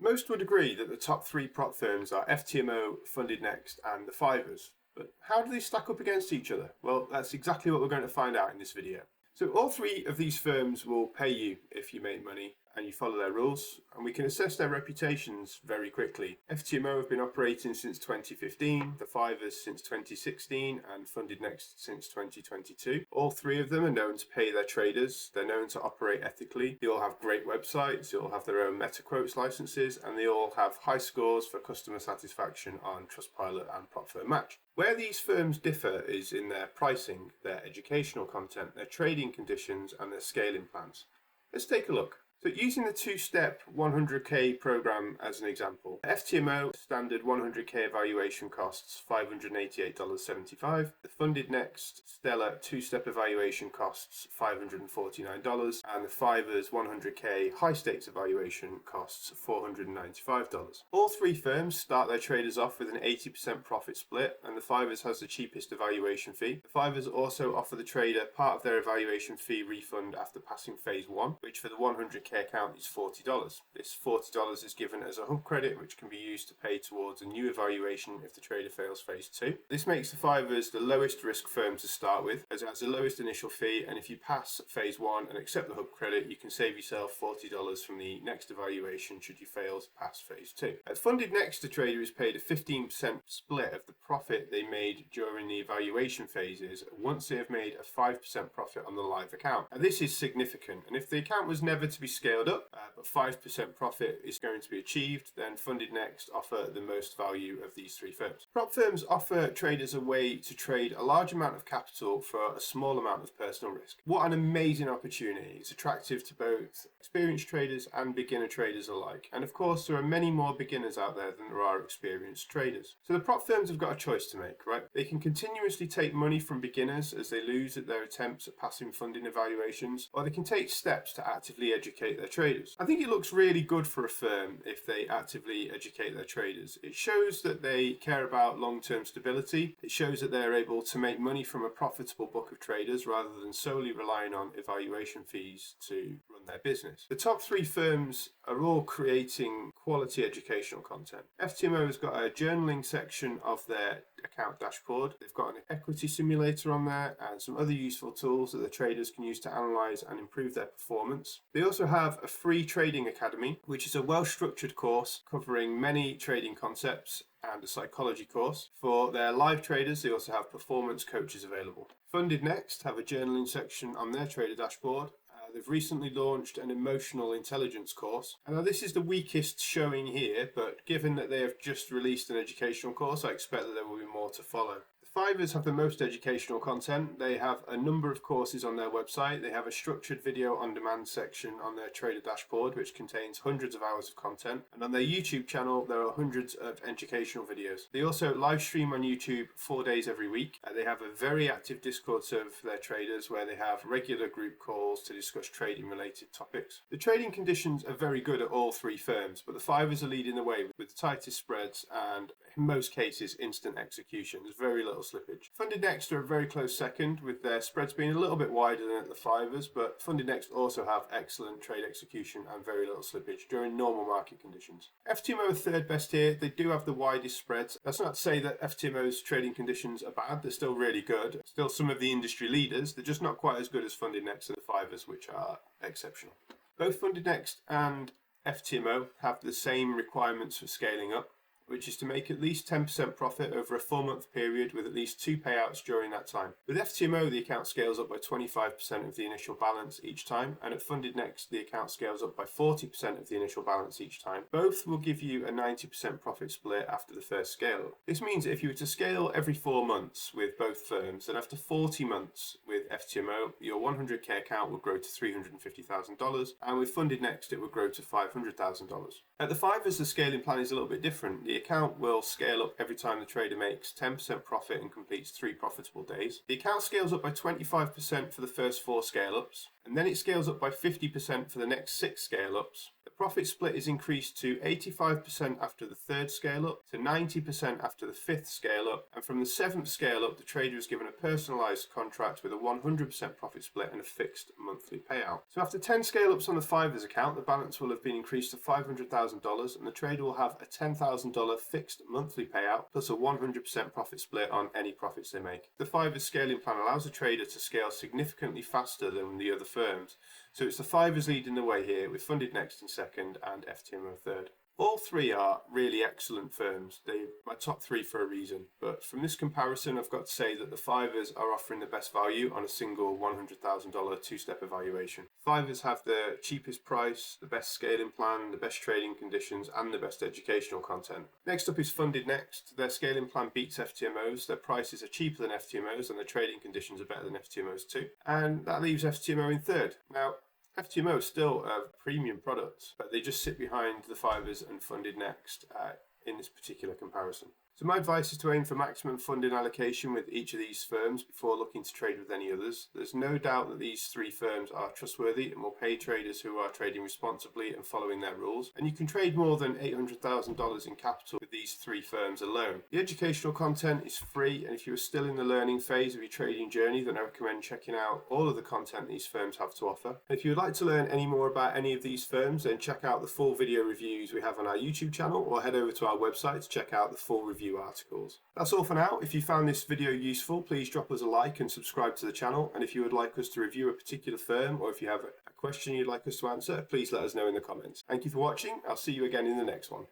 Most would agree that the top three prop firms are FTMO, FundedNext and the 5ers. But how do they stack up against each other? Well, that's exactly what we're going to find out in this video. So all three of these firms will pay you if you make money and you follow their rules, and we can assess their reputations very quickly. FTMO have been operating since 2015, the 5ers since 2016, and FundedNext since 2022. All three of them are known to pay their traders. They're known to operate ethically. They all have great websites, they all have their own MetaQuotes licenses, and they all have high scores for customer satisfaction on Trustpilot and PropFirmMatch. Where these firms differ is in their pricing, their educational content, their trading conditions, and their scaling plans. Let's take a look. So using the two-step 100k program as an example, FTMO standard 100k evaluation costs $588.75. The FundedNext stellar two-step evaluation costs $549, and the 5ers 100k high-stakes evaluation costs $495. All three firms start their traders off with an 80% profit split, and the 5ers has the cheapest evaluation fee. The 5ers also offer the trader part of their evaluation fee refund after passing phase 1, which for the 100k account is $40. This $40 is given as a hub credit, which can be used to pay towards a new evaluation if the trader fails phase 2. This makes the 5ers the lowest risk firm to start with, as it has the lowest initial fee, and if you pass phase 1 and accept the hub credit, you can save yourself $40 from the next evaluation should you fail to pass phase 2. At FundedNext, the trader is paid a 15% split of the profit they made during the evaluation phases once they have made a 5% profit on the live account. Now, this is significant, and if the account was never to be scaled up, but 5% profit is going to be achieved, then FundedNext offer the most value of these three firms. Prop firms offer traders a way to trade a large amount of capital for a small amount of personal risk. What an amazing opportunity. It's attractive to both experienced traders and beginner traders alike. And of course, there are many more beginners out there than there are experienced traders. So the prop firms have got a choice to make, right? They can continuously take money from beginners as they lose at their attempts at passing funding evaluations, or they can take steps to actively educate their traders. I think it looks really good for a firm if they actively educate their traders. It shows that they care about long-term stability. It shows that they're able to make money from a profitable book of traders rather than solely relying on evaluation fees to run their business. The top three firms are all creating quality educational content. FTMO has got a journaling section of their account dashboard. They've got an equity simulator on there and some other useful tools that the traders can use to analyze and improve their performance. They also have a free trading academy, which is a well-structured course covering many trading concepts, and a psychology course. For their live traders, they also have performance coaches available. FundedNext have a journaling section on their trader dashboard. They've recently launched an emotional intelligence course. And now this is the weakest showing here, but given that they have just released an educational course, I expect that there will be more to follow. The 5ers have the most educational content. They have a number of courses on their website. They have a structured video on demand section on their trader dashboard, which contains hundreds of hours of content. And on their YouTube channel, there are hundreds of educational videos. They also live stream on YouTube 4 days every week. They have a very active Discord server for their traders where they have regular group calls to discuss trading related topics. The trading conditions are very good at all three firms, but the 5ers are leading the way with the tightest spreads and in most cases instant execution. There's very little slippage. FundedNext are a very close second, with their spreads being a little bit wider than at the 5ers, but FundedNext also have excellent trade execution and very little slippage during normal market conditions. FTMO are third best here. They do have the widest spreads. That's not to say that FTMO's trading conditions are bad. They're still really good. Still some of the industry leaders. They're just not quite as good as FundedNext and the 5ers, which are exceptional. Both FundedNext and FTMO have the same requirements for scaling up, which is to make at least 10% profit over a 4-month period with at least 2 payouts during that time. With FTMO, the account scales up by 25% of the initial balance each time, and at FundedNext, the account scales up by 40% of the initial balance each time. Both will give you a 90% profit split after the first scale. This means that if you were to scale every 4 months with both firms, then after 40 months with FTMO, your 100k account would grow to $350,000, and with FundedNext, it would grow to $500,000. At the 5ers, the scaling plan is a little bit different. The account will scale up every time the trader makes 10% profit and completes 3 profitable days. The account scales up by 25% for the first 4 scale-ups, and then it scales up by 50% for the next 6 scale-ups. The profit split is increased to 85% after the third scale up, to 90% after the fifth scale up, and from the seventh scale up, the trader is given a personalised contract with a 100% profit split and a fixed monthly payout. So after 10 scale ups on the 5ers account, the balance will have been increased to $500,000, and the trader will have a $10,000 fixed monthly payout plus a 100% profit split on any profits they make. The 5ers scaling plan allows a trader to scale significantly faster than the other firms. So it's the 5ers leading the way here, with FundedNext in second and FTMO third. All three are really excellent firms. They're my top three for a reason. But from this comparison, I've got to say that the 5ers are offering the best value on a single $100,000 two-step evaluation. 5ers have the cheapest price, the best scaling plan, the best trading conditions, and the best educational content. Next up is FundedNext. Their scaling plan beats FTMO's. Their prices are cheaper than FTMO's, and their trading conditions are better than FTMO's too. And that leaves FTMO in third. Now, FTMO is still a premium product, but they just sit behind the 5ers and FundedNext in this particular comparison. So my advice is to aim for maximum funding allocation with each of these firms before looking to trade with any others. There's no doubt that these three firms are trustworthy and will pay traders who are trading responsibly and following their rules. And you can trade more than $800,000 in capital with these three firms alone. The educational content is free, and if you are still in the learning phase of your trading journey, then I recommend checking out all of the content these firms have to offer. And if you would like to learn any more about any of these firms, then check out the full video reviews we have on our YouTube channel, or head over to our website to check out the full review articles. That's all for now. If you found this video useful, please drop us a like and subscribe to the channel. And if you would like us to review a particular firm, or if you have a question you'd like us to answer, please let us know in the comments. Thank you for watching. I'll see you again in the next one.